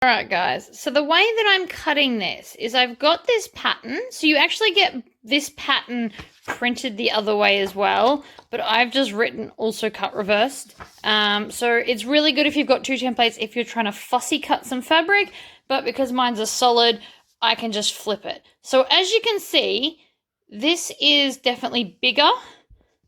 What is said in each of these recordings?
Alright guys, so the way that I'm cutting this is I've got this pattern, so you actually get this pattern printed the other way as well, but I've just written also cut reversed. So it's really good if you've got two templates if you're trying to fussy cut some fabric, but because mine's a solid, I can just flip it. So as you can see, this is definitely bigger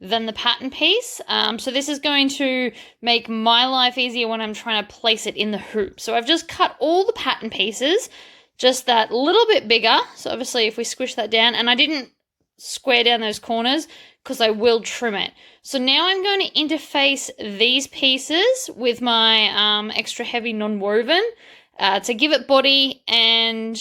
than the pattern piece. So this is going to make my life easier when I'm trying to place it in the hoop. So I've just cut all the pattern pieces, just that little bit bigger. So obviously if we squish that down, and I didn't square down those corners because I will trim it. So now I'm going to interface these pieces with my extra heavy non-woven to give it body, and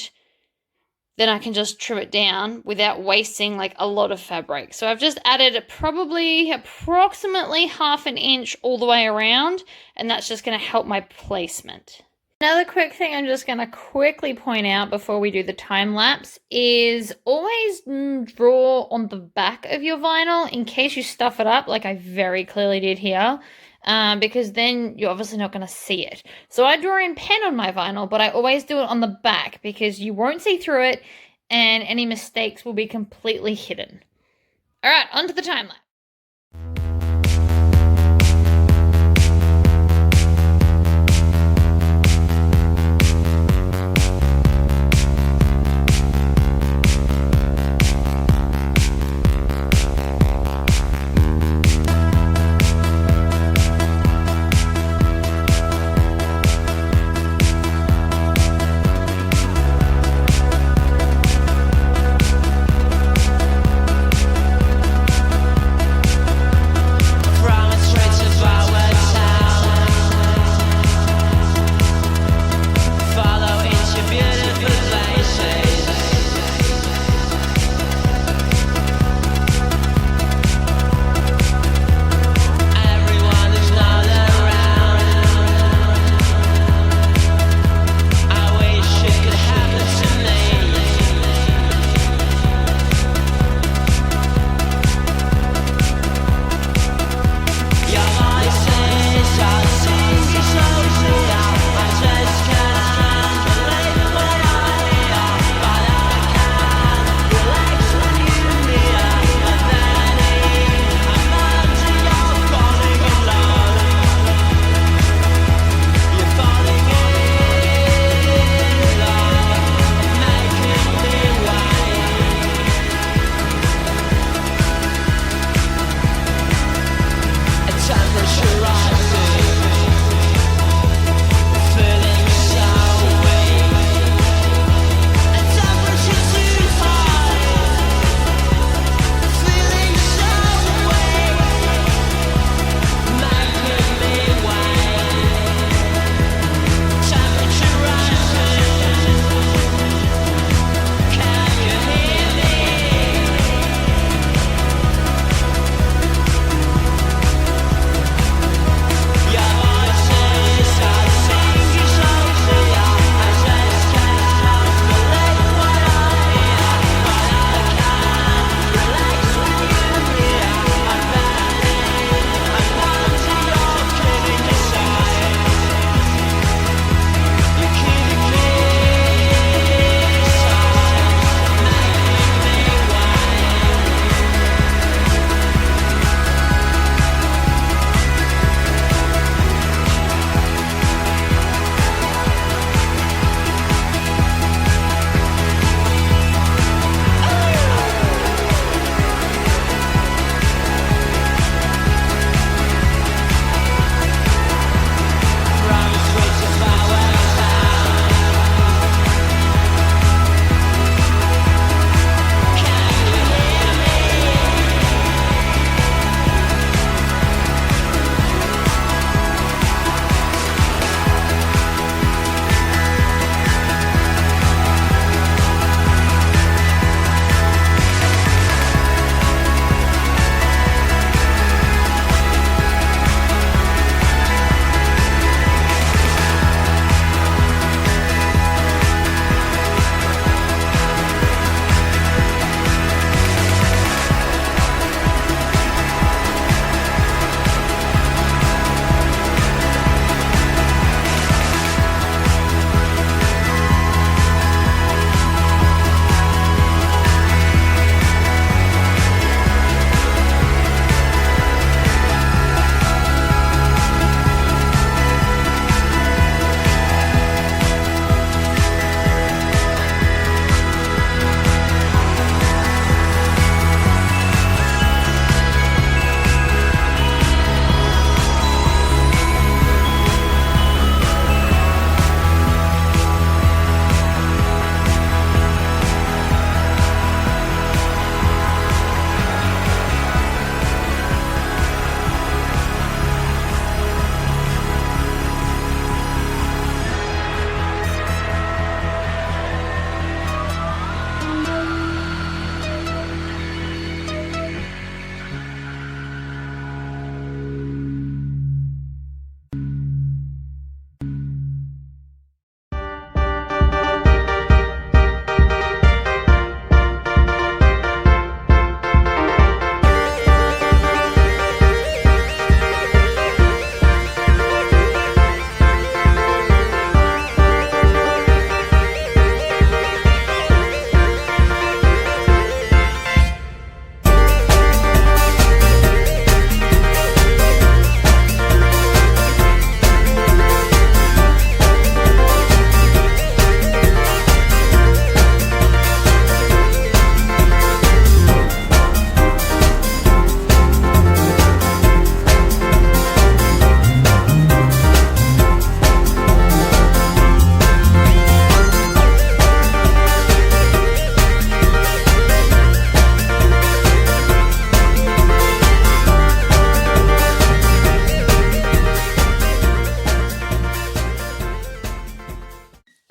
then I can just trim it down without wasting like a lot of fabric. So I've just added approximately 1/2 inch all the way around, and that's just going to help my placement. Another quick thing I'm just going to quickly point out before we do the time lapse is always draw on the back of your vinyl in case you stuff it up like I very clearly did here. Because then you're obviously not going to see it. So I draw in pen on my vinyl, but I always do it on the back because you won't see through it and any mistakes will be completely hidden. All right, on to the time lapse.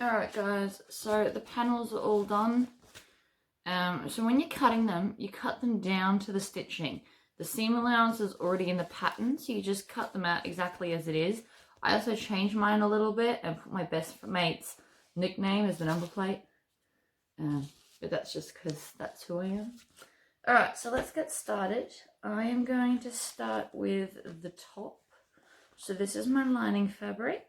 Alright guys, so the panels are all done. So when you're cutting them, you cut them down to the stitching. The seam allowance is already in the pattern, so you just cut them out exactly as it is. I also changed mine a little bit and put my best mate's nickname as the number plate. But that's just because that's who I am. Alright, so let's get started. I am going to start with the top. So this is my lining fabric.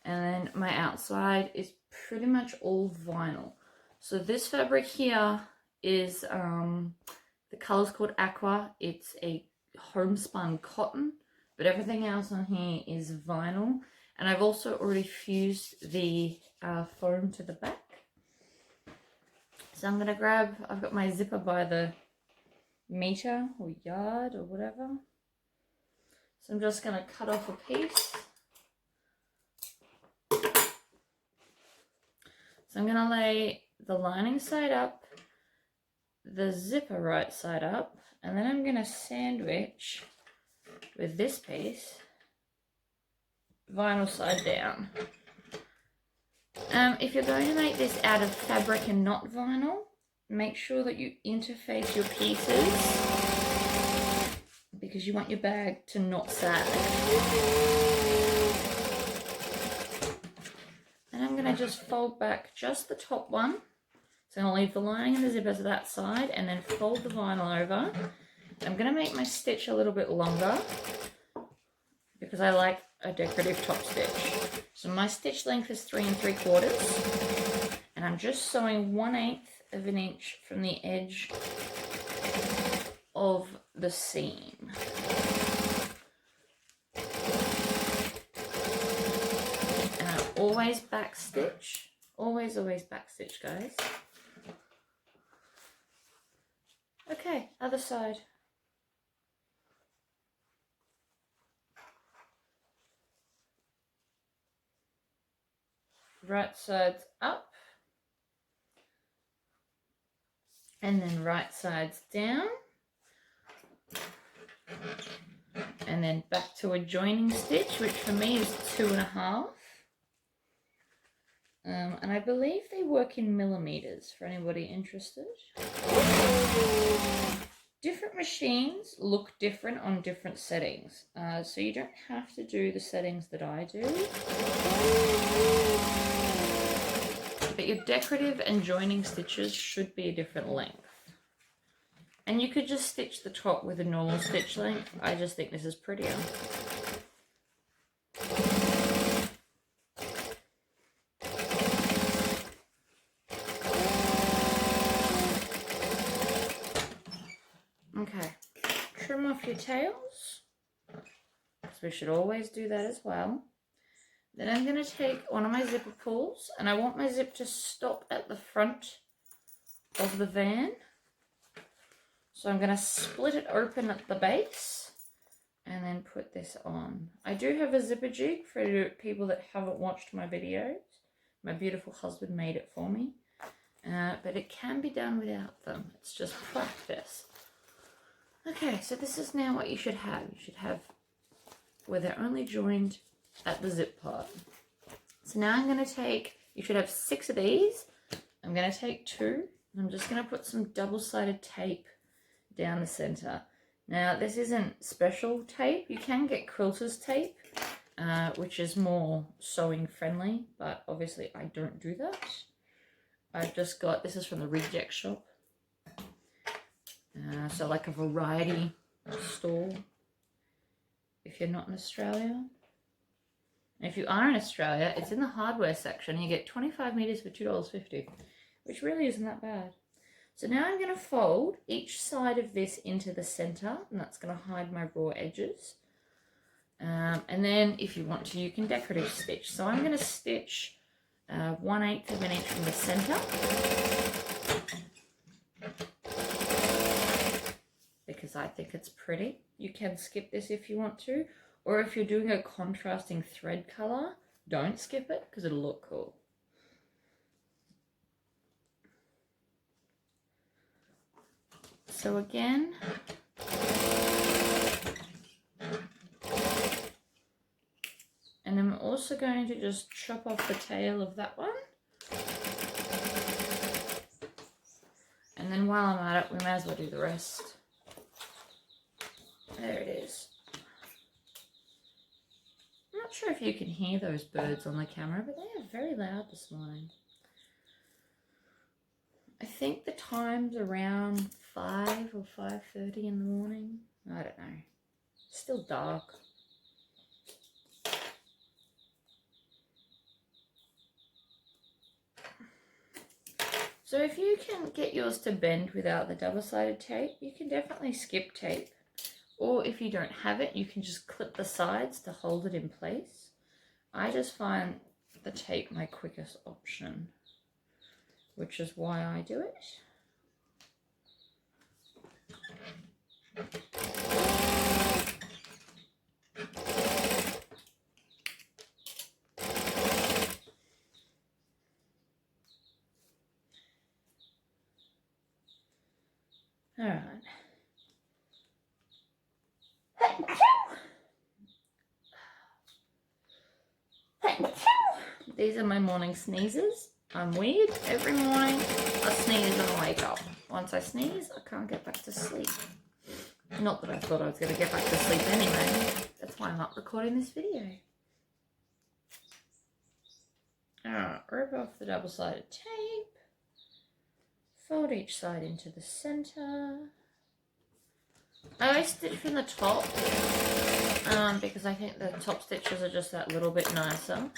And then my outside is pretty much all vinyl. So this fabric here is, the color's called Aqua. It's a homespun cotton, but everything else on here is vinyl. And I've also already fused the foam to the back. So I'm gonna grab, I've got my zipper by the meter or yard or whatever. So I'm just gonna cut off a piece. So I'm gonna lay the lining side up, the zipper right side up, and then I'm gonna sandwich with this piece, vinyl side down. If you're going to make this out of fabric and not vinyl, make sure that you interface your pieces because you want your bag to not sag. And I'm going to just fold back just the top one. So I'm going to leave the lining and the zipper to that side and then fold the vinyl over. I'm going to make my stitch a little bit longer because I like a decorative top stitch. So my stitch length is 3 3/4, and I'm just sewing 1/8 of an inch from the edge of the seam. And I always back stitch, always back stitch, guys. Okay, other side. Right side's up, and then right side's down, and then back to a joining stitch, which for me is 2.5. And I believe they work in millimeters for anybody interested. Different machines look different on different settings, so you don't have to do the settings that I do. But your decorative and joining stitches should be a different length. And you could just stitch the top with a normal stitch length. I just think this is prettier. Okay, trim off your tails, because we should always do that as well. Then I'm going to take one of my zipper pulls, and I want my zip to stop at the front of the van. So I'm going to split it open at the base and then put this on. I do have a zipper jig for people that haven't watched my videos. My beautiful husband made it for me, but it can be done without them. It's just practice. Okay, so this is now what you should have. You should have where they're only joined at the zip part. So now I'm going to take, you should have 6 of these. I'm going to take 2. I'm just going to put some double-sided tape down the center. Now, this isn't special tape. You can get quilter's tape, which is more sewing friendly, but obviously I don't do that. I've just got, this is from the reject shop. So like a variety store if you're not in Australia. And if you are in Australia, it's in the hardware section. You get 25 meters for $2.50, which really isn't that bad. So now I'm going to fold each side of this into the center, and that's going to hide my raw edges. And then if you want to, you can decorative stitch. So I'm going to stitch 1/8 of an inch from the center, because I think it's pretty. You can skip this if you want to, or if you're doing a contrasting thread color, don't skip it because it'll look cool. So again, and then also going to just chop off the tail of that one. And then while I'm at it, we may as well do the rest. There it is. I'm not sure if you can hear those birds on the camera, but they are very loud this morning. I think the time's around 5 or 5:30 in the morning. I don't know. It's still dark. So if you can get yours to bend without the double-sided tape, you can definitely skip tape. Or if you don't have it, you can just clip the sides to hold it in place. I just find the tape my quickest option, which is why I do it. All right. These are my morning sneezes. I'm weird. Every morning I sneeze and I wake up. Once I sneeze, I can't get back to sleep. Not that I thought I was going to get back to sleep anyway. That's why I'm not recording this video. Alright, rip off the double-sided tape. Fold each side into the center. I always stitch from the top because I think the top stitches are just that little bit nicer.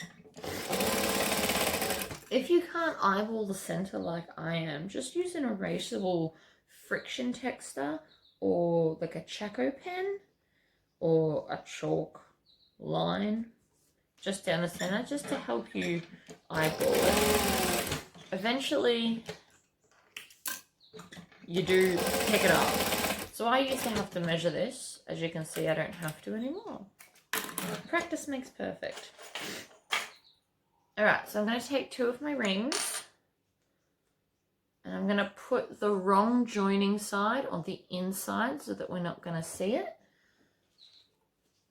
If you can't eyeball the center like I am, just use an erasable friction texter or like a Chaco pen or a chalk line just down the center just to help you eyeball it. Eventually you do pick it up. So I used to have to measure this. As you can see, I don't have to anymore. Practice makes perfect. Alright, so I'm going to take 2 of my rings and I'm going to put the wrong joining side on the inside so that we're not going to see it.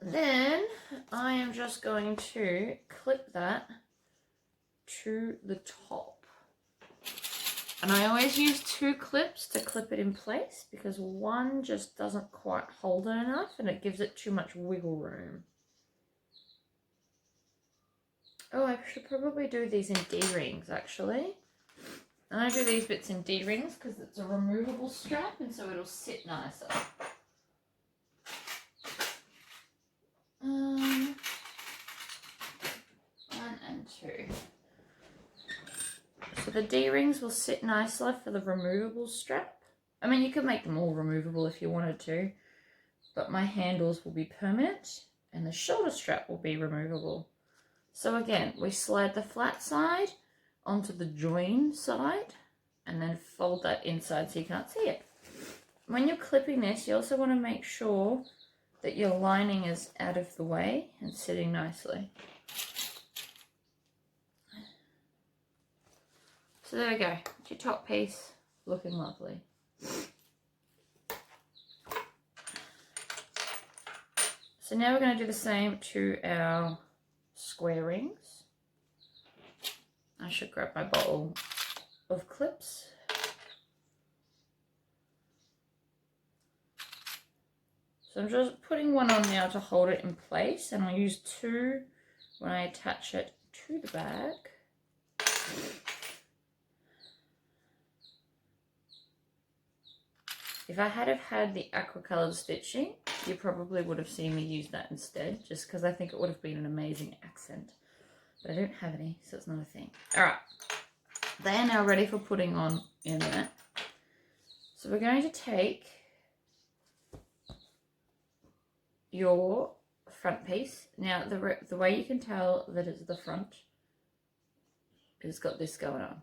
Then I am just going to clip that to the top. And I always use 2 clips to clip it in place because one just doesn't quite hold it enough and it gives it too much wiggle room. Oh, I should probably do these in D-rings actually. And I do these bits in D-rings because it's a removable strap and so it'll sit nicer. 1 and 2. So the D-rings will sit nicely for the removable strap. I mean, you could make them all removable if you wanted to, but my handles will be permanent and the shoulder strap will be removable. So again, we slide the flat side onto the join side and then fold that inside so you can't see it. When you're clipping this, you also want to make sure that your lining is out of the way and sitting nicely. So there we go, it's your top piece looking lovely. So now we're going to do the same to our square rings. I should grab my bottle of clips. So I'm just putting one on now to hold it in place and I'll use 2 when I attach it to the bag. If I had had the aqua coloured stitching, you probably would have seen me use that instead, just because I think it would have been an amazing accent. But I don't have any, so it's not a thing. Alright, they are now ready for putting on in a minute. So we're going to take your front piece. Now, the way you can tell that it's the front is got this going on.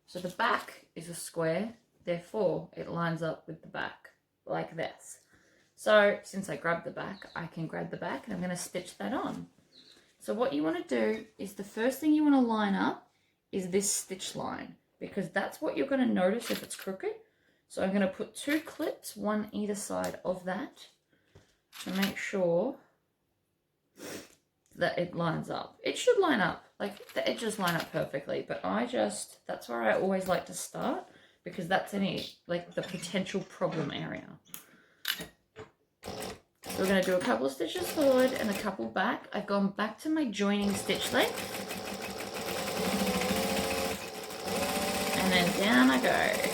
So the back is a square. Therefore, it lines up with the back like this. So since I grabbed the back, I can grab the back and I'm going to stitch that on. So what you want to do is the first thing you want to line up is this stitch line because that's what you're going to notice if it's crooked. So I'm going to put 2 clips, one either side of that to make sure that it lines up. It should line up, like the edges line up perfectly, but that's where I always like to start, because that's like the potential problem area. So we're going to do a couple of stitches forward and a couple back. I've gone back to my joining stitch length. And then down I go.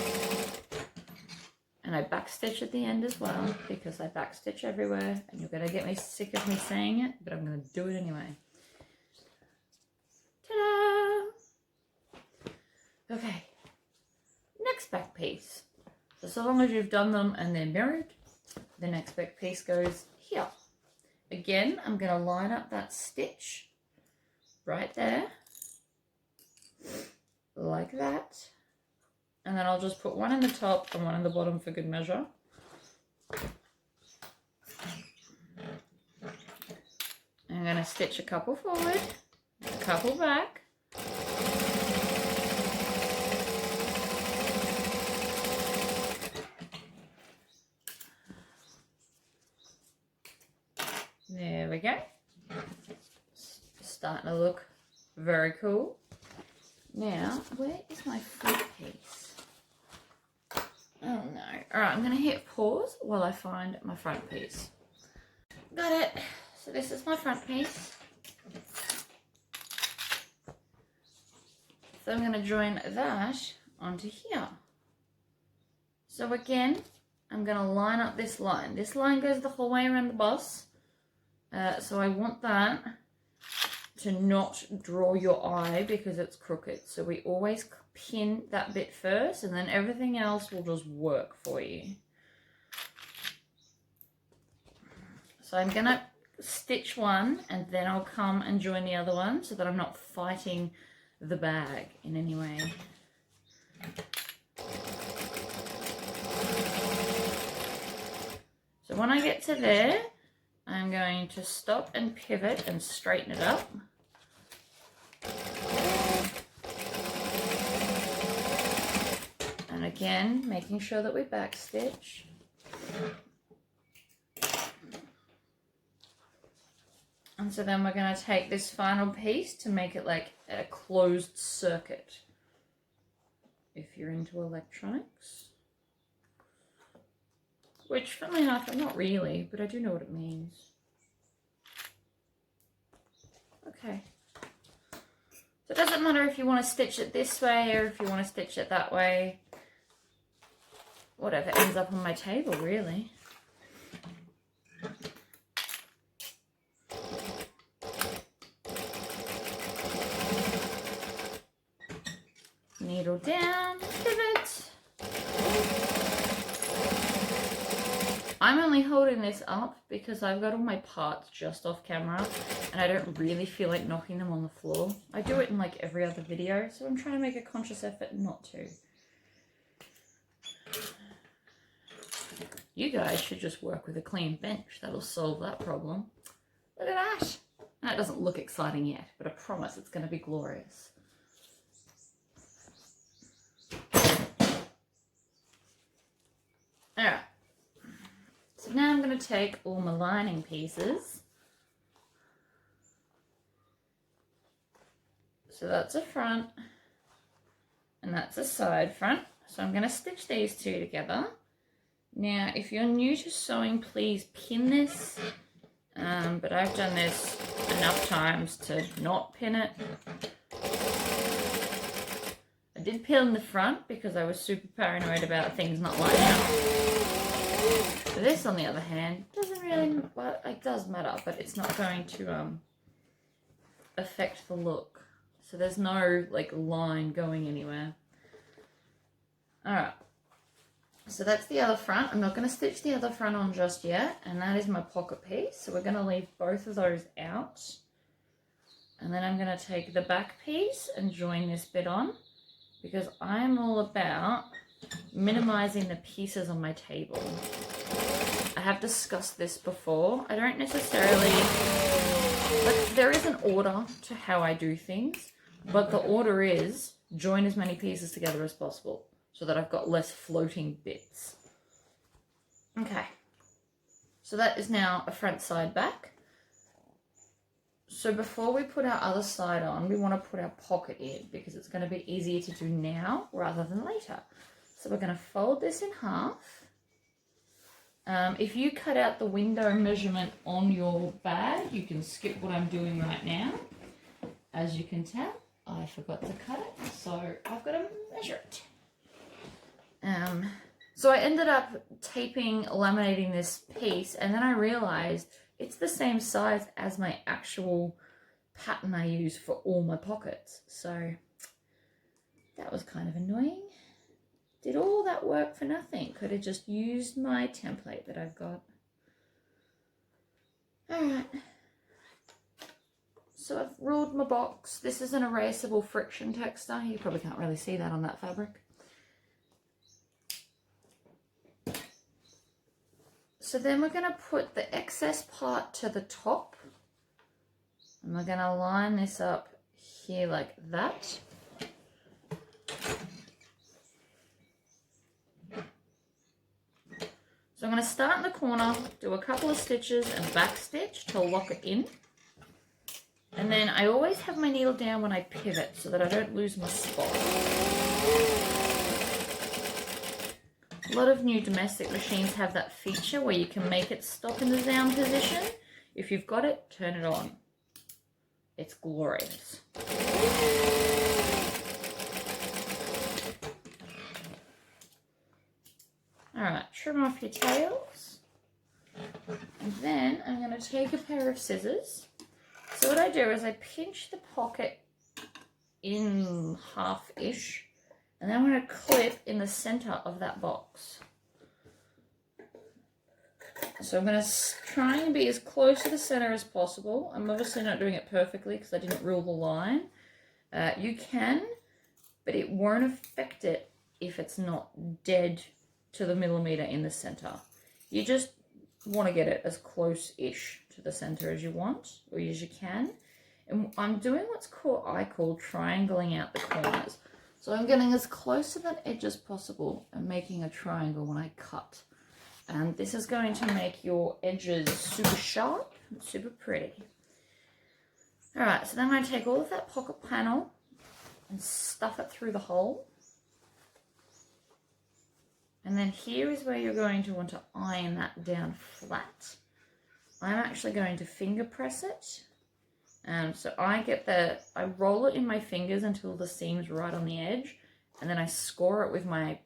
And I back stitch at the end as well, because I back stitch everywhere, and you're going to get me sick of me saying it, but I'm going to do it anyway. Ta-da! Okay. Next back piece. So long as you've done them and they're mirrored, the next back piece goes here. Again, I'm going to line up that stitch right there, like that. And then I'll just put one in the top and one in the bottom for good measure. I'm going to stitch a couple forward, a couple back. There we go. Starting to look very cool. Now, where is my front piece? Oh no. Alright, I'm going to hit pause while I find my front piece. Got it. So this is my front piece. So I'm going to join that onto here. So again, I'm going to line up this line. This line goes the whole way around the boss. So I want that to not draw your eye because it's crooked. So we always pin that bit first, and then everything else will just work for you. So I'm going to stitch one, and then I'll come and join the other one so that I'm not fighting the bag in any way. So when I get to there, I'm going to stop and pivot and straighten it up. And again, making sure that we backstitch. And so then we're going to take this final piece to make it like a closed circuit, if you're into electronics. Which, funnily enough, I'm not really, but I do know what it means. Okay. So it doesn't matter if you want to stitch it this way or if you want to stitch it that way. Whatever ends up on my table, really. Needle down, pivot. I'm only holding this up because I've got all my parts just off camera and I don't really feel like knocking them on the floor. I do it in like every other video, so I'm trying to make a conscious effort not to. You guys should just work with a clean bench. That'll solve that problem. Look at that. That doesn't look exciting yet, but I promise it's going to be glorious. Alright. So now I'm going to take all my lining pieces. So that's a front and that's a side front. So I'm going to stitch these two together. Now, if you're new to sewing, please pin this. But I've done this enough times to not pin it. I did pin the front because I was super paranoid about things not lining up. So this, on the other hand, doesn't really, well, it does matter, but it's not going to affect the look. So there's no like line going anywhere. Alright. So that's the other front. I'm not going to stitch the other front on just yet, and that is my pocket piece. So we're going to leave both of those out. And then I'm going to take the back piece and join this bit on, because I'm all about minimizing the pieces on my table. I have discussed this before. I don't necessarily, like, there is an order to how I do things, but the order is join as many pieces together as possible, so that I've got less floating bits. Okay, so that is now a front, side, back. So before we put our other side on, we want to put our pocket in because it's going to be easier to do now rather than later. So we're going to fold this in half. If you cut out the window measurement on your bag, you can skip what I'm doing right now. As you can tell, I forgot to cut it, so I've got to measure it. So I ended up laminating this piece, and then I realized it's the same size as my actual pattern I use for all my pockets. So that was kind of annoying. Did all that work for nothing? Could have just used my template that I've got. All right. So I've ruled my box. This is an erasable friction texture. You probably can't really see that on that fabric. So then we're going to put the excess part to the top. And we're going to line this up here like that. So I'm going to start in the corner, do a couple of stitches and back stitch to lock it in. And then I always have my needle down when I pivot so that I don't lose my spot. A lot of new domestic machines have that feature where you can make it stop in the down position. If you've got it, turn it on. It's glorious. Alright, trim off your tails. And then I'm going to take a pair of scissors. So what I do is I pinch the pocket in half-ish. And then I'm going to clip in the center of that box. So I'm going to try and be as close to the center as possible. I'm obviously not doing it perfectly because I didn't rule the line. You can, but it won't affect it if it's not dead to the millimeter in the center. You just want to get it as close-ish to the center as you want, or as you can. And I'm doing I call triangling out the corners. So I'm getting as close to that edge as possible and making a triangle when I cut. And this is going to make your edges super sharp and super pretty. All right, so then I'm going to take all of that pocket panel and stuff it through the hole. And then here is where you're going to want to iron that down flat. I'm actually going to finger press it. So I roll it in my fingers until the seam's right on the edge, and then I score it with my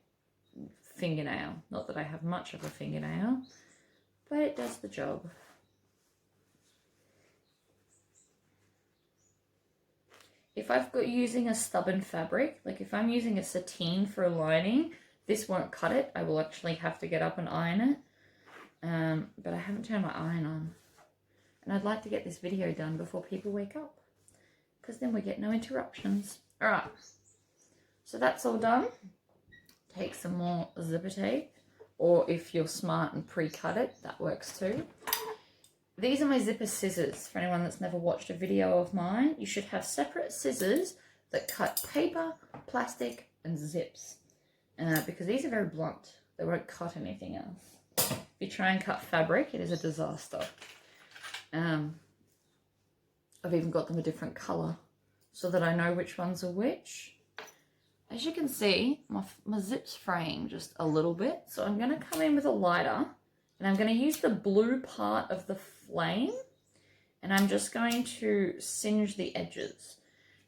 fingernail. Not that I have much of a fingernail, but it does the job. If I've got using a stubborn fabric, like if I'm using a sateen for a lining, this won't cut it. I will actually have to get up and iron it. But I haven't turned my iron on. And I'd like to get this video done before people wake up, because then we get no interruptions. All right, so that's all done. Take some more zipper tape, or if you're smart and pre-cut it, that works too. These are my zipper scissors. For anyone that's never watched a video of mine, you should have separate scissors that cut paper, plastic, and zips. Because these are very blunt. They won't cut anything else. If you try and cut fabric, it is a disaster. I've even got them a different colour so that I know which ones are which. As you can see, my zip's fraying just a little bit. So I'm going to come in with a lighter and I'm going to use the blue part of the flame, and I'm just going to singe the edges.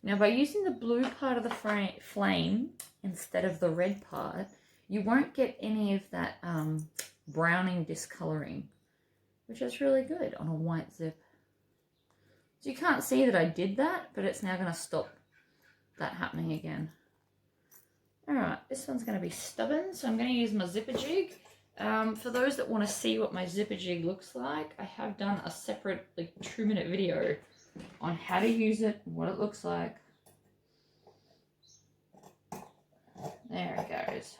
Now by using the blue part of the flame instead of the red part, you won't get any of that browning discolouring, which is really good on a white zip. So you can't see that I did that, but it's now going to stop that happening again. Alright, this one's going to be stubborn, so I'm going to use my zipper jig. For those that want to see what my zipper jig looks like, I have done a separate 2-minute video on how to use it and what it looks like. There it goes.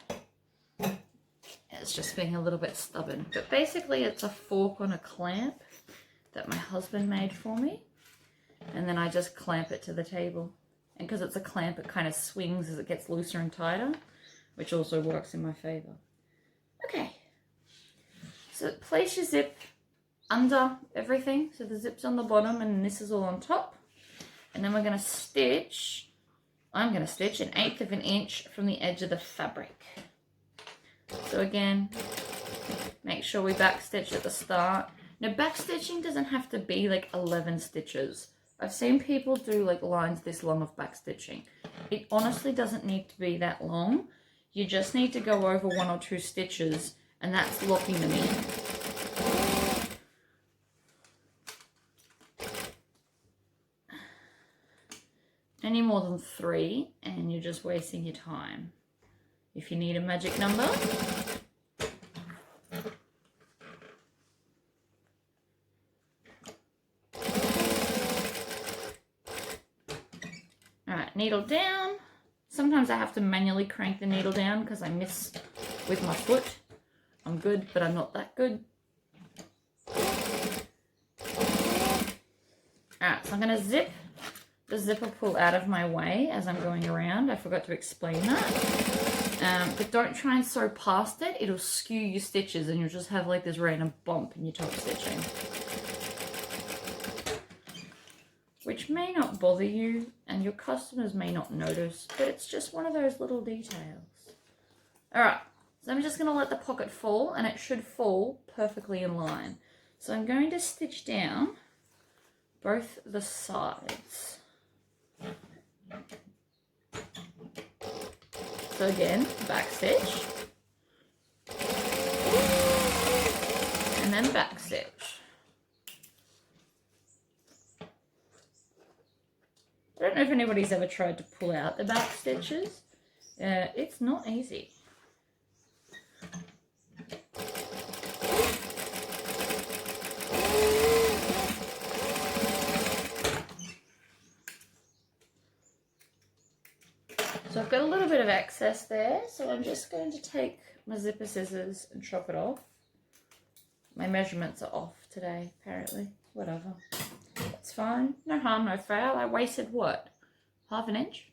It's just being a little bit stubborn. But basically it's a fork on a clamp that my husband made for me. And then I just clamp it to the table. And because it's a clamp, it kind of swings as it gets looser and tighter, which also works in my favour. Okay. So place your zip under everything. So the zip's on the bottom and this is all on top. And then we're going to stitch, I'm going to stitch 1/8 of an inch from the edge of the fabric. So again, make sure we back stitch at the start. Now back stitching doesn't have to be like 11 stitches. I've seen people do like lines this long of back stitching. It honestly doesn't need to be that long. You just need to go over 1 or 2 stitches and that's locking them in. Any more than 3 and you're just wasting your time. If you need a magic number, alright, needle down. Sometimes I have to manually crank the needle down because I miss with my foot. I'm good, but I'm not that good. Alright, so I'm going to zip the zipper pull out of my way as I'm going around. I forgot to explain that. But don't try and sew past it. It'll skew your stitches and you'll just have like this random bump in your top stitching. Which may not bother you and your customers may not notice, but it's just one of those little details. Alright, so I'm just going to let the pocket fall and it should fall perfectly in line. So I'm going to stitch down both the sides. So again, back stitch, and then back stitch. I don't know if anybody's ever tried to pull out the back stitches. It's not easy. So I've got a little bit of excess there, so I'm just going to take my zipper scissors and chop it off. My measurements are off today, apparently. Whatever. It's fine. No harm, no foul. I wasted what? Half an inch?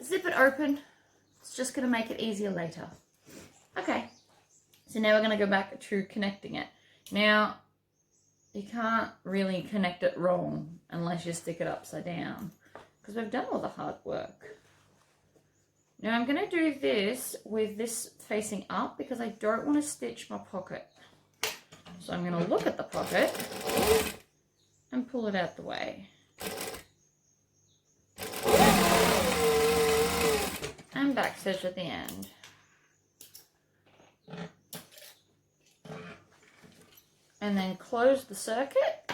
Zip it open. It's just going to make it easier later. Okay. So now we're going to go back to connecting it. Now, you can't really connect it wrong unless you stick it upside down because we've done all the hard work. Now I'm going to do this with this facing up because I don't want to stitch my pocket. So I'm going to look at the pocket and pull it out the way. And back stitch at the end. And then close the circuit.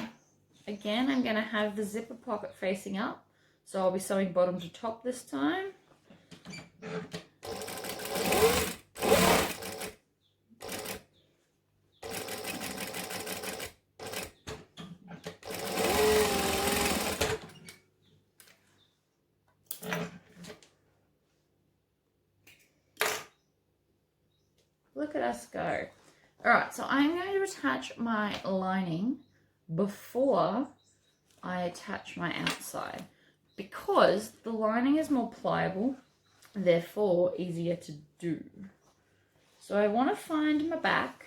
Again, I'm going to have the zipper pocket facing up. So I'll be sewing bottom to top this time. Look at us go. Alright, so I'm going to attach my lining before I attach my outside because the lining is more pliable, therefore easier to do. So I want to find my back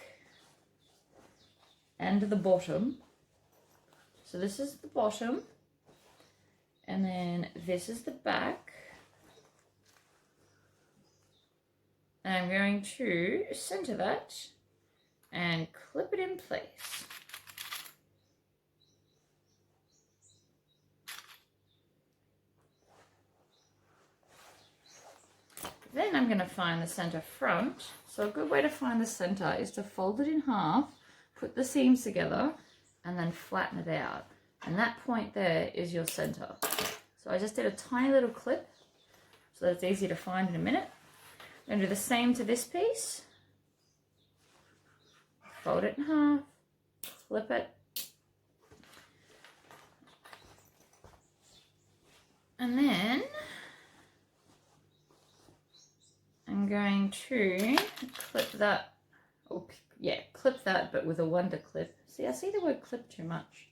and the bottom. So this is the bottom and then this is the back. And I'm going to center that and clip it in place. Then I'm going to find the center front. So a good way to find the center is to fold it in half, put the seams together, and then flatten it out. And that point there is your center. So I just did a tiny little clip so that it's easy to find in a minute. I'm going to do the same to this piece. Fold it in half, flip it, and then I'm going to clip that, clip that, but with a wonder clip. See, I see the word clip too much.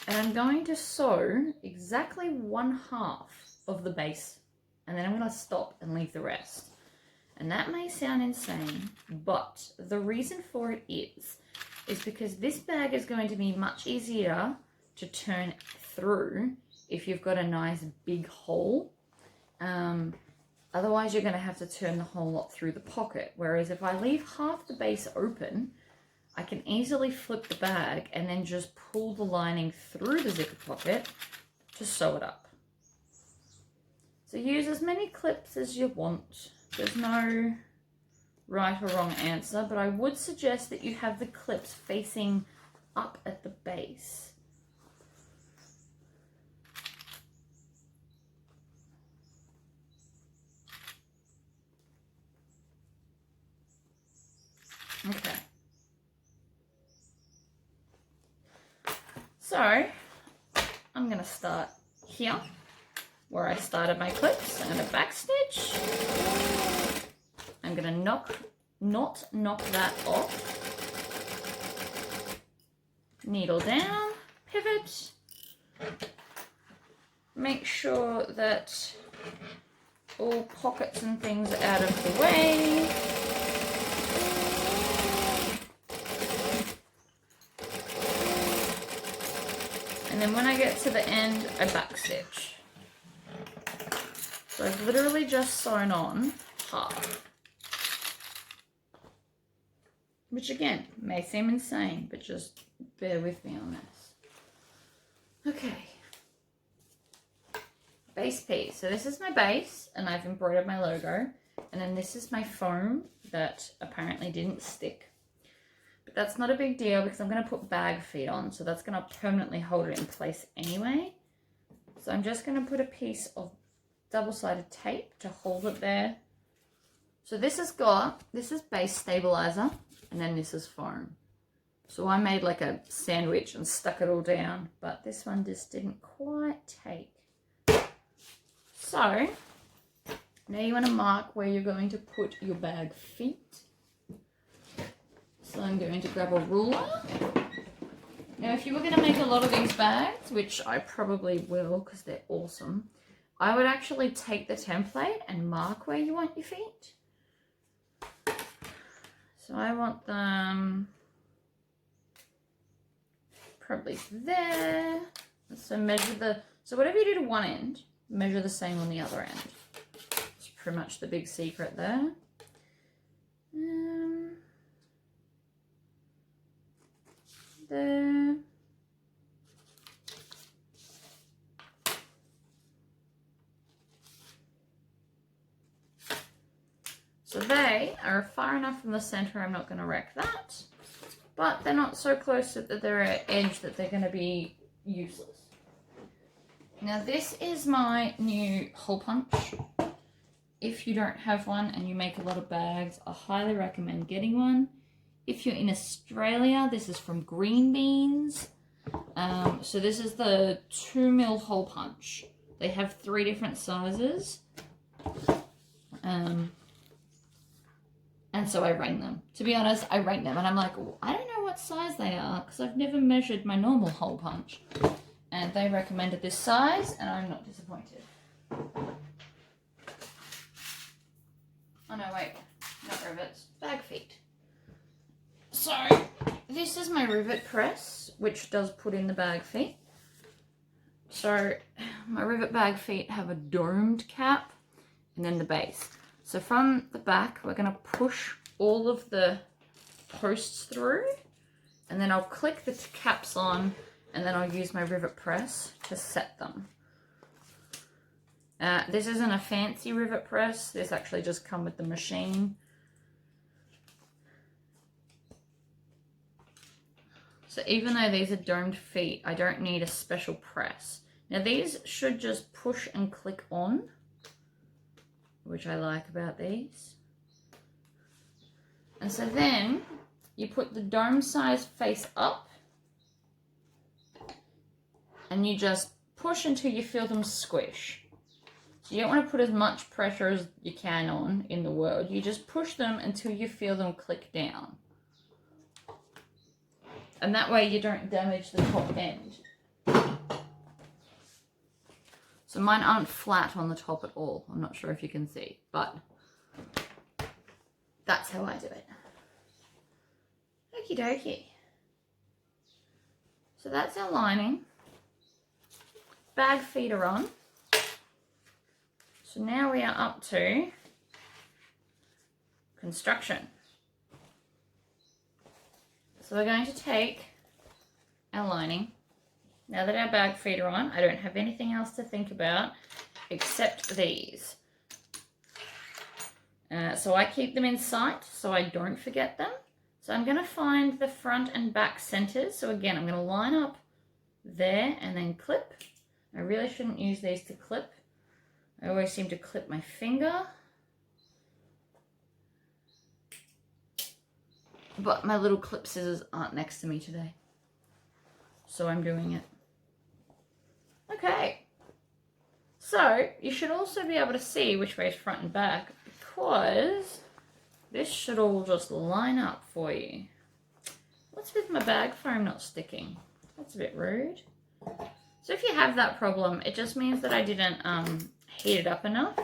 And I'm going to sew exactly 1/2 of the base, and then I'm going to stop and leave the rest. And that may sound insane, but the reason for it is because this bag is going to be much easier to turn through if you've got a nice big hole. Otherwise, you're going to have to turn the whole lot through the pocket. Whereas if I leave half the base open, I can easily flip the bag and then just pull the lining through the zipper pocket to sew it up. So use as many clips as you want. There's no right or wrong answer, but I would suggest that you have the clips facing up at the base. Okay. So I'm going to start here where I started my clips and a back stitch. I'm going to not knock that off. Needle down, pivot. Make sure that all pockets and things are out of the way. And then when I get to the end, I back stitch. So I've literally just sewn on half. Which again, may seem insane, but just bear with me on this. Okay. Base piece. So this is my base, and I've embroidered my logo. And then this is my foam that apparently didn't stick. But that's not a big deal because I'm going to put bag feet on, so that's going to permanently hold it in place anyway. So I'm just going to put a piece of double-sided tape to hold it there. So this is base stabilizer, and then this is foam. So I made like a sandwich and stuck it all down, but this one just didn't quite take. So now you want to mark where you're going to put your bag feet. So I'm going to grab a ruler. Now if you were going to make a lot of these bags, which I probably will because they're awesome, I would actually take the template and mark where you want your feet. So I want them probably there. So whatever you do to one end, measure the same on the other end. It's pretty much the big secret there. There. So they are far enough from the center, I'm not going to wreck that. But they're not so close that they're at edge that they're going to be useless. Now this is my new hole punch. If you don't have one and you make a lot of bags, I highly recommend getting one. If you're in Australia, this is from Green Beans. So this is the 2mm hole punch. They have 3 different sizes. And so I rang them. To be honest, I rang them and I'm like, I don't know what size they are because I've never measured my normal hole punch. And they recommended this size and I'm not disappointed. Oh no, wait, not rivets, bag feet. So this is my rivet press, which does put in the bag feet. So my rivet bag feet have a domed cap and then the base. So from the back, we're going to push all of the posts through and then I'll click the caps on and then I'll use my rivet press to set them. This isn't a fancy rivet press. This actually just comes with the machine. So even though these are domed feet, I don't need a special press. Now these should just push and click on, which I like about these. And so then you put the dome size face up and you just push until you feel them squish. So you don't want to put as much pressure as you can on in the world. You just push them until you feel them click down. And that way you don't damage the top end. So mine aren't flat on the top at all. I'm not sure if you can see, but that's how I do it. Okie dokie. So that's our lining. Bag feet are on. So now we are up to construction. So we're going to take our lining. Now that our bag feet are on, I don't have anything else to think about except these. So I keep them in sight so I don't forget them. So I'm going to find the front and back centers. So again, I'm going to line up there and then clip. I really shouldn't use these to clip. I always seem to clip my finger. But my little clip scissors aren't next to me today. So I'm doing it. Okay. So you should also be able to see which way is front and back because this should all just line up for you. What's with my bag foam not sticking? That's a bit rude. So if you have that problem, it just means that I didn't heat it up enough.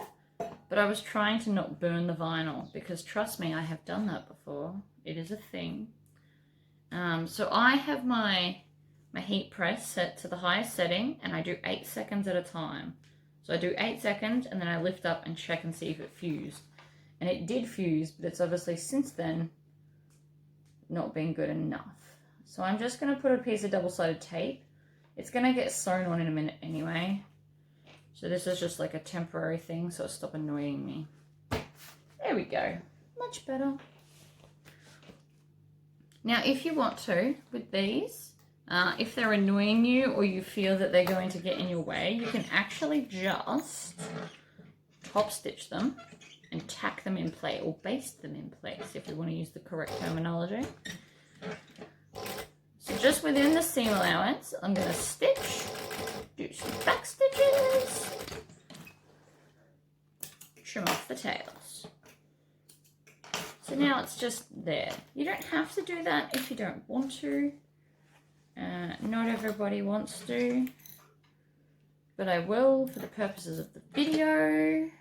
But I was trying to not burn the vinyl because trust me, I have done that before. It is a thing. So I have my heat press set to the highest setting and I do 8 seconds at a time. So I do 8 seconds and then I lift up and check and see if it fused. And it did fuse, but it's obviously since then not been good enough. So I'm just going to put a piece of double-sided tape. It's going to get sewn on in a minute anyway. So this is just like a temporary thing, so it'll stop annoying me. There we go. Much better. Now, if you want to, with these, if they're annoying you or you feel that they're going to get in your way, you can actually just top stitch them and tack them in place, or baste them in place, if you want to use the correct terminology. So just within the seam allowance, I'm going to stitch, do some back stitches, trim off the tails. So now it's just there. You don't have to do that if you don't want to. Not everybody wants to, but I will for the purposes of the video.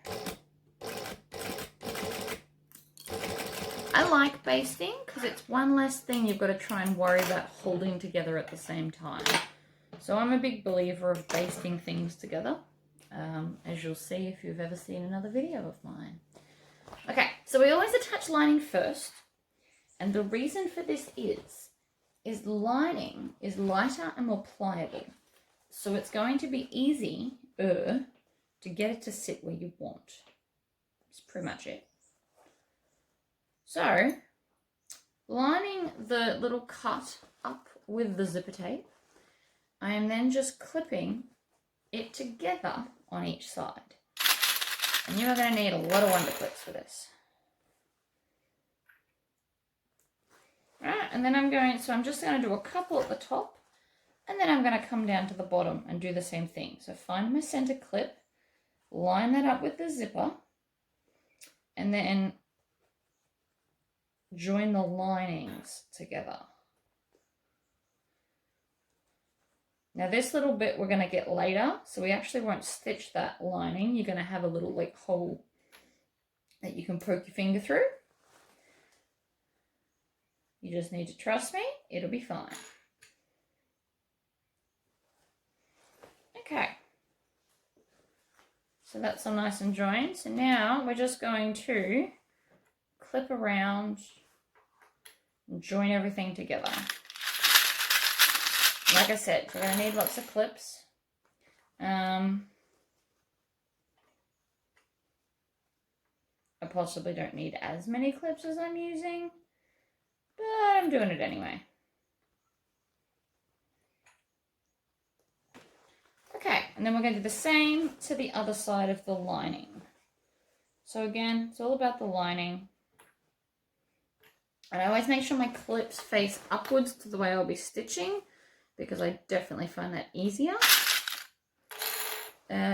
I like basting because it's one less thing you've got to try and worry about holding together at the same time. So I'm a big believer of basting things together, as you'll see if you've ever seen another video of mine. Okay, so we always attach lining first, and the reason for this is lining is lighter and more pliable. So it's going to be easier to get it to sit where you want. That's pretty much it. So, lining the little cut up with the zipper tape, I am then just clipping it together on each side. And you are going to need a lot of wonder clips for this. Right, and then I'm just going to do a couple at the top, and then I'm going to come down to the bottom and do the same thing. So find my center clip, line that up with the zipper, and then join the linings together. Now this little bit we're going to get later, so we actually won't stitch that lining. You're going to have a little like hole that you can poke your finger through. You just need to trust me, it'll be fine. Okay. So that's all nice and joined. So now we're just going to clip around and join everything together. Like I said, you're going to need lots of clips. I possibly don't need as many clips as I'm using, but I'm doing it anyway. Okay, and then we're going to do the same to the other side of the lining. So again, it's all about the lining. And I always make sure my clips face upwards to the way I'll be stitching, because I definitely find that easier.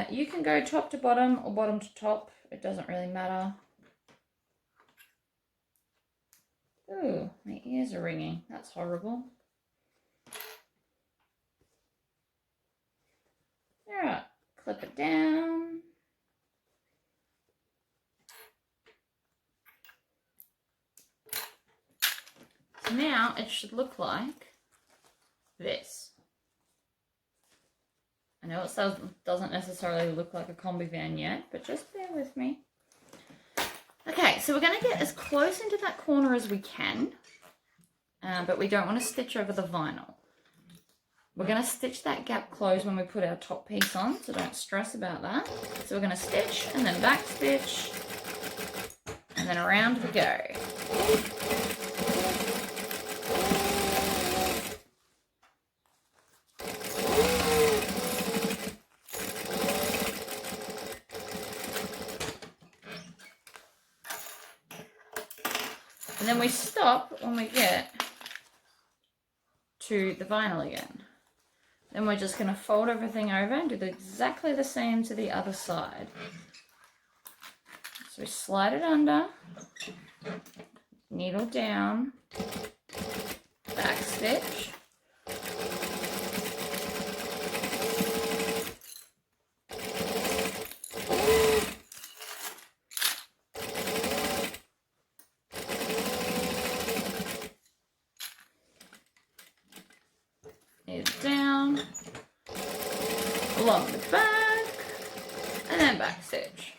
You can go top to bottom or bottom to top. It doesn't really matter. Ooh, my ears are ringing. That's horrible. Alright, clip it down. now it should look like this. I know it doesn't necessarily look like a combi van yet, but just bear with me. Okay, so we're going to get as close into that corner as we can, but we don't want to stitch over the vinyl. We're going to stitch that gap closed when we put our top piece on, so don't stress about that. So we're going to stitch and then back stitch, and then around we go. And then we stop when we get to the vinyl again. Then we're just going to fold everything over and do exactly the same to the other side. So we slide it under, needle down, back stitch, down, along the back, and then back stitch.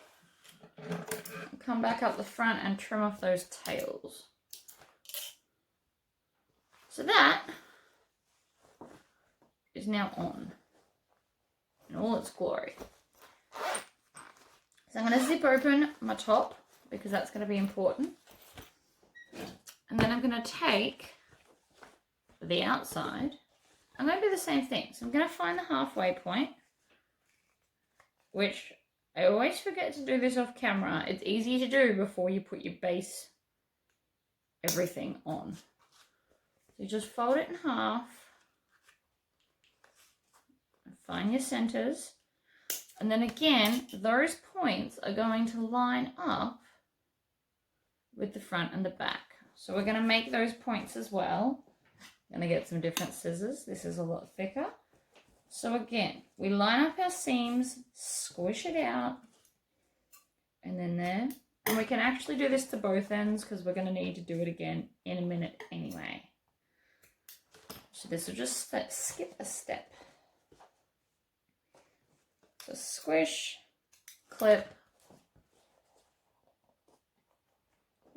Come back up the front and trim off those tails. So that is now on in all its glory. So I'm going to zip open my top because that's going to be important. And then I'm going to take the outside. I'm going to do the same thing. So I'm going to find the halfway point, which I always forget to do this off camera. It's easy to do before you put your base, everything on. So you just fold it in half, and find your centers, and then again, those points are going to line up with the front and the back. So we're going to make those points as well. I'm going to get some different scissors. This is a lot thicker. So again, we line up our seams, squish it out, and then there. And we can actually do this to both ends because we're going to need to do it again in a minute anyway. So this will just skip a step. So squish, clip,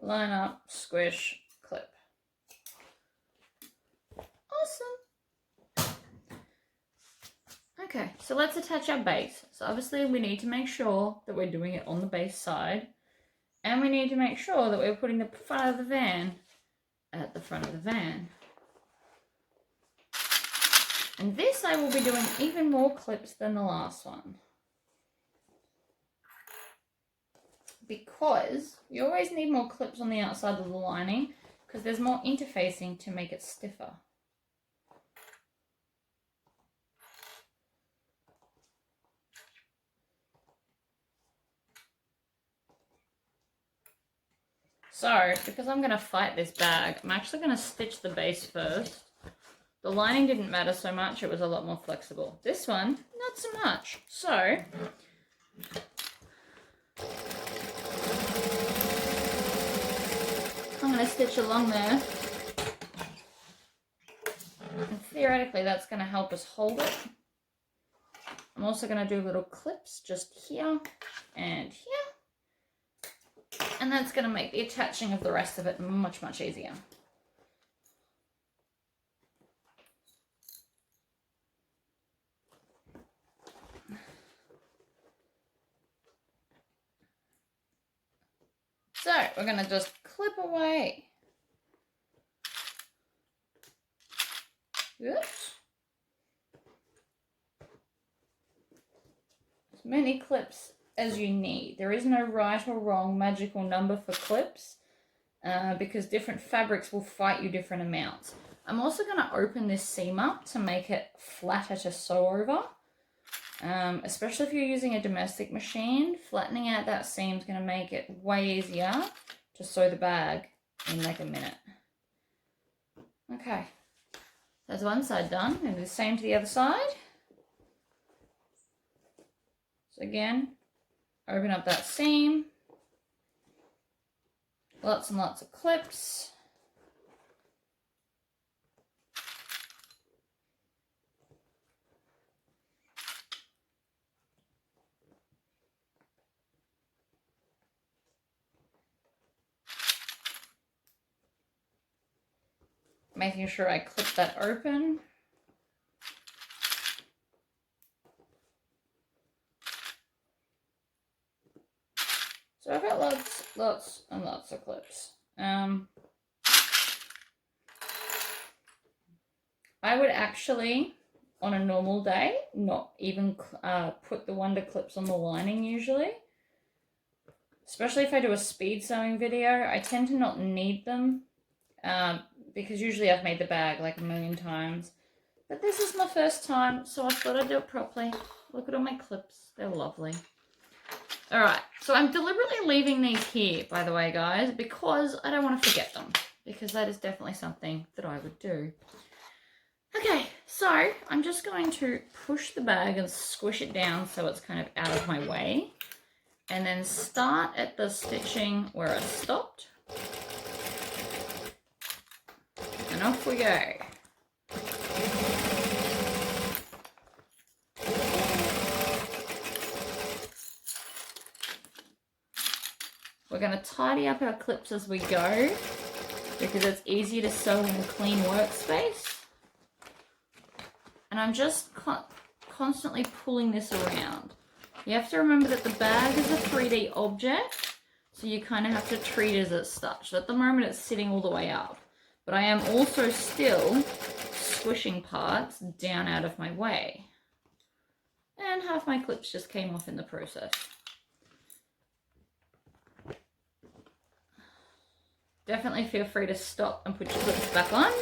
line up, squish, clip. Awesome. Okay, so let's attach our base. So obviously we need to make sure that we're doing it on the base side, and we need to make sure that we're putting the front of the van at the front of the van. And this I will be doing even more clips than the last one, because you always need more clips on the outside of the lining because there's more interfacing to make it stiffer. So, because I'm going to fight this bag, I'm actually going to stitch the base first. The lining didn't matter so much, it was a lot more flexible. This one, not so much. So, I'm going to stitch along there. And theoretically, that's going to help us hold it. I'm also going to do little clips just here and here. And that's going to make the attaching of the rest of it much, much easier. So we're going to just clip away. Oops. As many clips as you need. There is no right or wrong magical number for clips because different fabrics will fight you different amounts. I'm also going to open this seam up to make it flatter to sew over. Especially if you're using a domestic machine, flattening out that seam is going to make it way easier to sew the bag in like a minute. Okay, that's one side done, and do the same to the other side. So again, open up that seam, lots and lots of clips, making sure I clip that open. So I've got lots and lots of clips. I would actually, on a normal day, not even put the Wonder clips on the lining usually. Especially if I do a speed sewing video, I tend to not need them because usually I've made the bag like a million times. But this is my first time, so I thought I'd do it properly. Look at all my clips. They're lovely. Alright, so I'm deliberately leaving these here, by the way, guys, because I don't want to forget them. Because that is definitely something that I would do. Okay, so I'm just going to push the bag and squish it down so it's kind of out of my way. And then start at the stitching where I stopped. And off we go. We're going to tidy up our clips as we go because it's easier to sew in a clean workspace. And I'm just constantly pulling this around. You have to remember that the bag is a 3D object, so you kind of have to treat it as such. So at the moment it's sitting all the way up, but I am also still squishing parts down out of my way. And half my clips just came off in the process. Definitely feel free to stop and put your clips back on.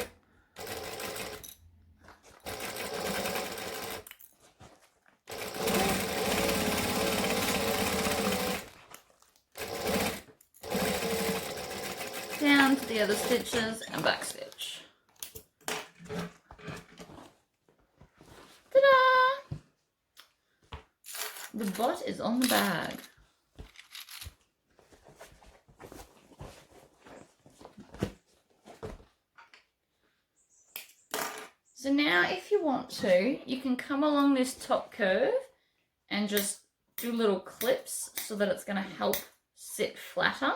Down to the other stitches and back stitch. Ta-da! The bot is on the bag. So now if you want to, you can come along this top curve and just do little clips so that it's going to help sit flatter.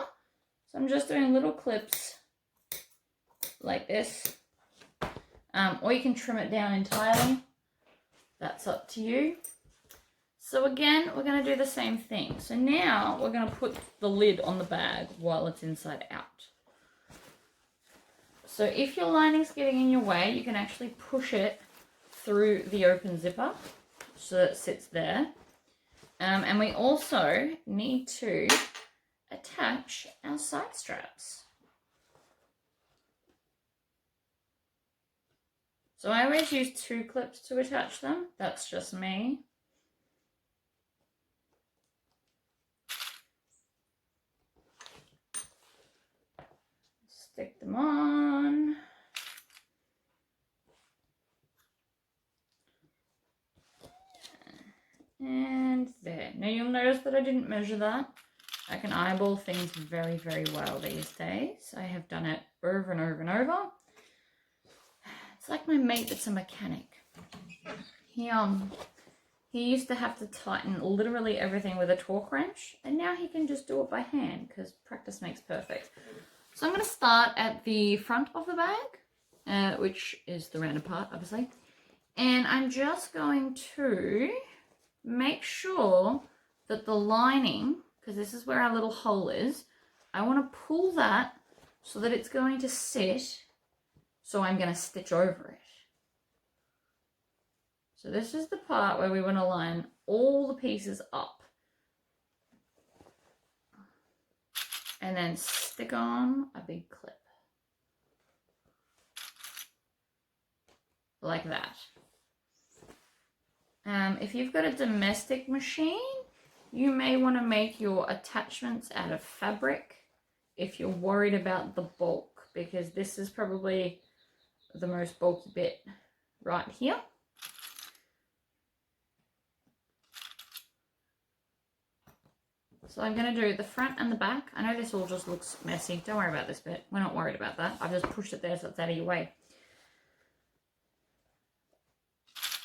So I'm just doing little clips like this. Or you can trim it down entirely. That's up to you. So again, we're going to do the same thing. So now we're going to put the lid on the bag while it's inside out. So if your lining's getting in your way, you can actually push it through the open zipper so that it sits there. And we also need to attach our side straps. So I always use 2 clips to attach them. That's just me. Stick them on. And there. Now you'll notice that I didn't measure that. I can eyeball things very, very well these days. I have done it over and over and over. It's like my mate that's a mechanic. He used to have to tighten literally everything with a torque wrench, and now he can just do it by hand because practice makes perfect. So I'm going to start at the front of the bag, which is the rounded part, obviously. And I'm just going to make sure that the lining, because this is where our little hole is, I want to pull that so that it's going to sit, so I'm going to stitch over it. So this is the part where we want to line all the pieces up. And then stick on a big clip. Like that. If you've got a domestic machine, you may want to make your attachments out of fabric if you're worried about the bulk, because this is probably the most bulky bit right here. So I'm going to do the front and the back. I know this all just looks messy. Don't worry about this bit. We're not worried about that. I've just pushed it there so it's out of your way.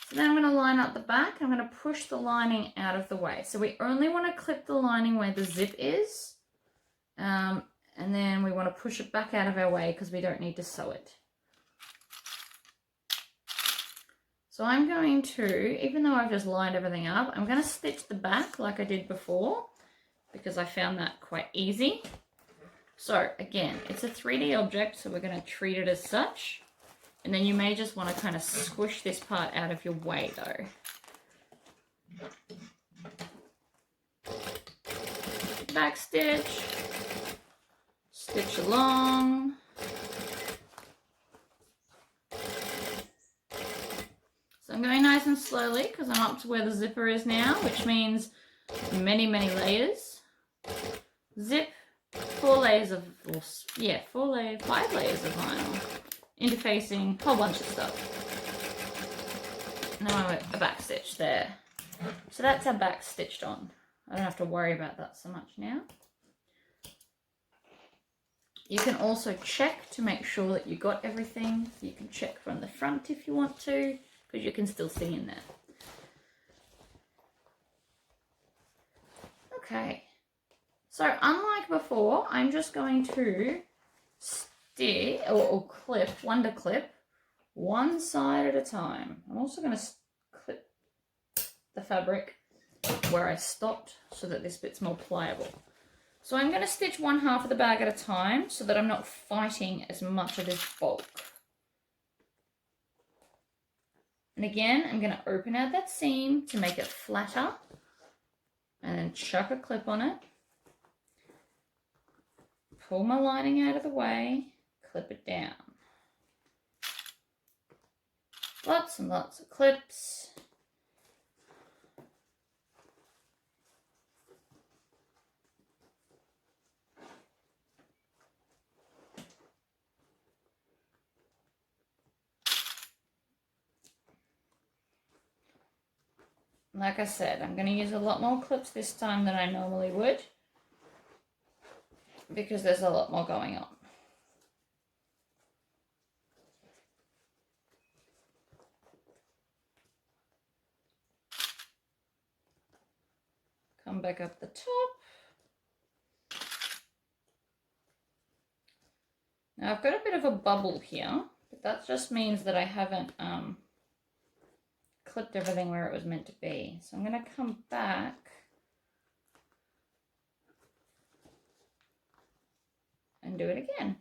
So then I'm going to line up the back. I'm going to push the lining out of the way. So we only want to clip the lining where the zip is. And then we want to push it back out of our way because we don't need to sew it. So I'm going to, even though I've just lined everything up, I'm going to stitch the back like I did before because I found that quite easy. So again, it's a 3D object, so we're going to treat it as such. And then you may just want to kind of squish this part out of your way though. Back stitch, stitch along. So I'm going nice and slowly because I'm up to where the zipper is now, which means many, many layers. Zip, 4 layers of, or, yeah, 5 layers of vinyl. Interfacing, whole bunch of stuff. And then a back stitch there. So that's our back stitched on. I don't have to worry about that so much now. You can also check to make sure that you got everything. You can check from the front if you want to, because you can still see in there. Okay. So unlike before, I'm just going to stitch or clip, wonder clip, one side at a time. I'm also going to clip the fabric where I stopped so that this bit's more pliable. So I'm going to stitch one half of the bag at a time so that I'm not fighting as much of this bulk. And again, I'm going to open out that seam to make it flatter and then chuck a clip on it. Pull my lining out of the way, clip it down. Lots and lots of clips. Like I said, I'm going to use a lot more clips this time than I normally would because there's a lot more going on. Come back up the top. Now I've got a bit of a bubble here, but that just means that I haven't clipped everything where it was meant to be. So I'm going to come back and do it again.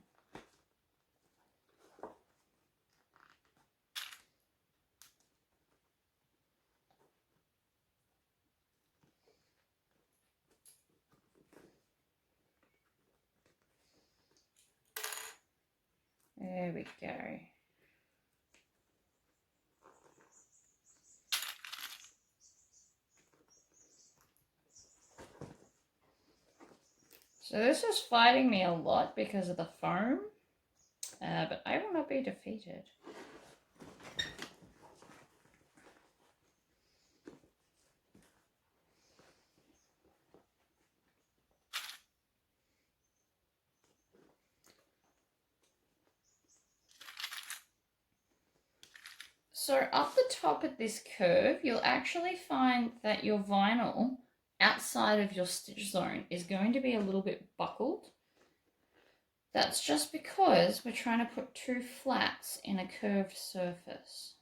There we go. So this is fighting me a lot because of the foam, but I will not be defeated. So up the top of this curve, you'll actually find that your vinyl outside of your stitch zone is going to be a little bit buckled. That's just because we're trying to put 2 flats in a curved surface.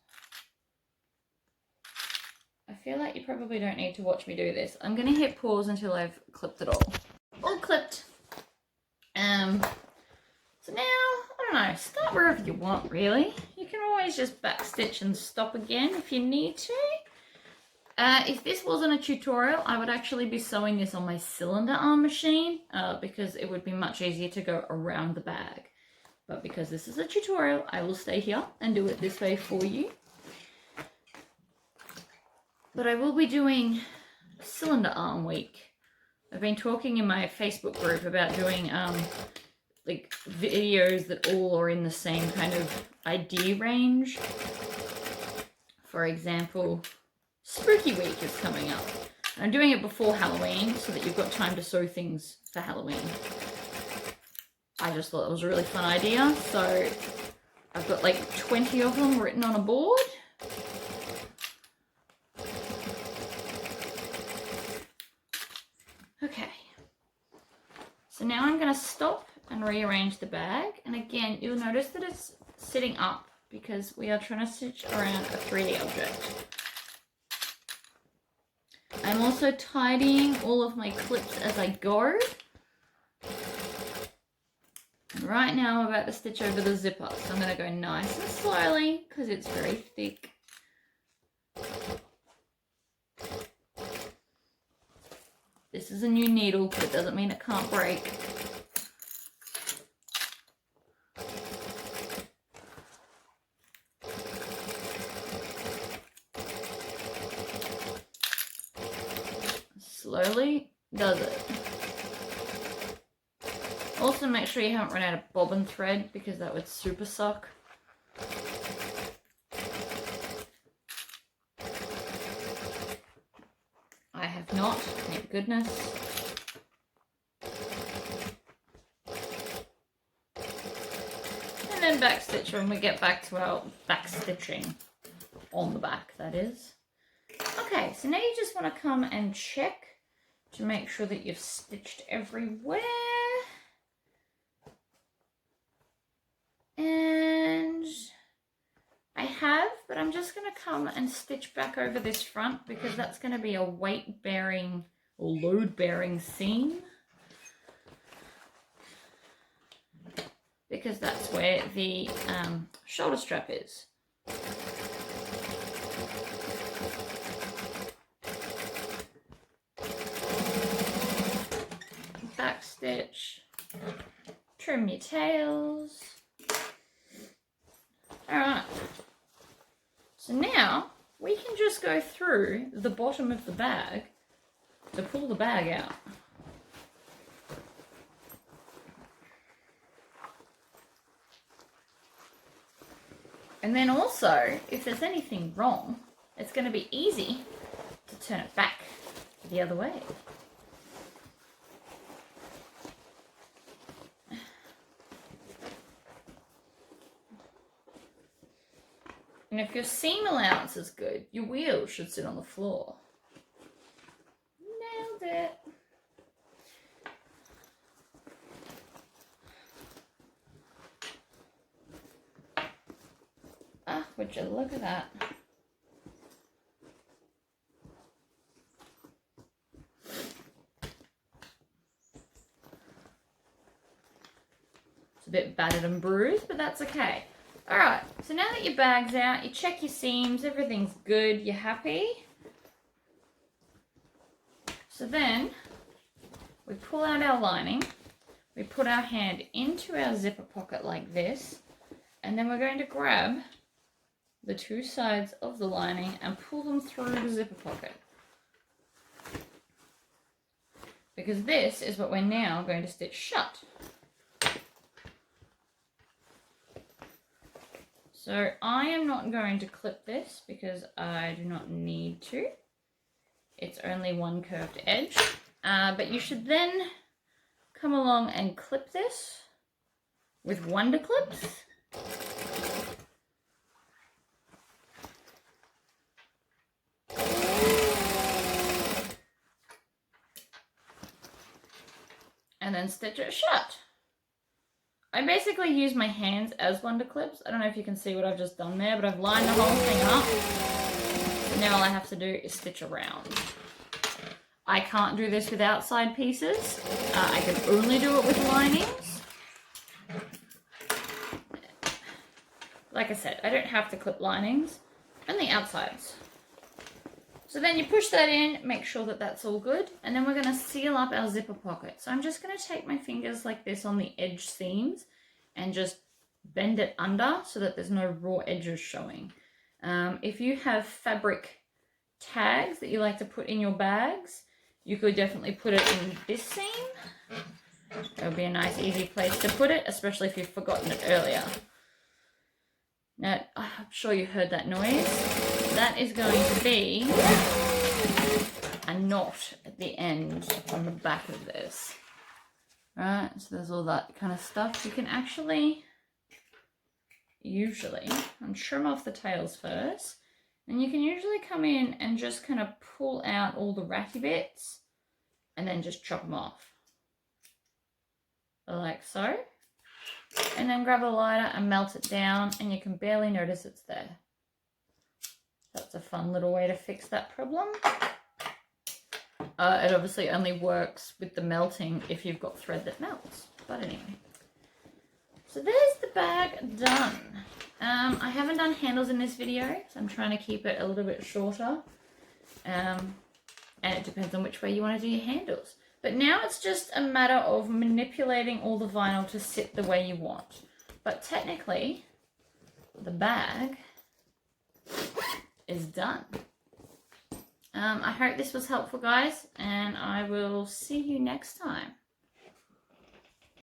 I feel like you probably don't need to watch me do this. I'm going to hit pause until I've clipped it all. All clipped. So now, I don't know, start wherever you want really. You can always just backstitch and stop again if you need to. If this wasn't a tutorial, I would actually be sewing this on my cylinder arm machine because it would be much easier to go around the bag. But because this is a tutorial, I will stay here and do it this way for you. But I will be doing cylinder arm week. I've been talking in my Facebook group about doing like videos that all are in the same kind of idea range. For example, Spooky Week is coming up. I'm doing it before Halloween so that you've got time to sew things for Halloween. I just thought it was a really fun idea, so I've got like 20 of them written on a board. Okay, so now I'm going to stop and rearrange the bag, and again you'll notice that it's sitting up because we are trying to stitch around a 3D object. I'm also tidying all of my clips as I go. And right now I'm about to stitch over the zipper, so I'm going to go nice and slowly because it's very thick. This is a new needle, but it doesn't mean it can't break. Slowly does it. Also make sure you haven't run out of bobbin thread because that would super suck. I have not, thank goodness. And then back stitch when we get back to our back stitching on the back, that is. Okay, so now you just want to come and check to make sure that you've stitched everywhere. And I have, but I'm just going to come and stitch back over this front because that's going to be a weight-bearing or load-bearing seam. Because that's where the shoulder strap is. Back stitch, trim your tails. Alright, so now we can just go through the bottom of the bag to pull the bag out. And then also, if there's anything wrong, it's going to be easy to turn it back the other way. And if your seam allowance is good, your wheel should sit on the floor. Nailed it. Ah, would you look at that? It's a bit battered and bruised, but that's okay. Alright, so now that your bag's out, you check your seams, everything's good, you're happy. So then, we pull out our lining, we put our hand into our zipper pocket like this, and then we're going to grab the two sides of the lining and pull them through the zipper pocket. Because this is what we're now going to stitch shut. So I am not going to clip this because I do not need to. It's only one curved edge. But you should then come along and clip this with Wonder Clips. And then stitch it shut. I basically use my hands as Wonder Clips. I don't know if you can see what I've just done there, but I've lined the whole thing up. And now all I have to do is stitch around. I can't do this with outside pieces. I can only do it with linings. Like I said, I don't have to clip linings, only outsides. So then you push that in, make sure that that's all good, and then we're going to seal up our zipper pocket. So I'm just going to take my fingers like this on the edge seams and just bend it under so that there's no raw edges showing. If you have fabric tags that you like to put in your bags, you could definitely put it in this seam. That would be a nice easy place to put it, especially if you've forgotten it earlier. Now, I'm sure you heard that noise. That is going to be a knot at the end on the back of this. Right, so there's all that kind of stuff. You can actually, usually, and trim off the tails first. And you can usually come in and just kind of pull out all the ratty bits and then just chop them off. Like so. And then grab a lighter and melt it down, and you can barely notice it's there. That's a fun little way to fix that problem. It obviously only works with the melting if you've got thread that melts. But anyway. So there's the bag done. I haven't done handles in this video, so I'm trying to keep it a little bit shorter. And it depends on which way you want to do your handles. But now it's just a matter of manipulating all the vinyl to sit the way you want. But technically, the bag is done. I hope this was helpful, guys, and I will see you next time.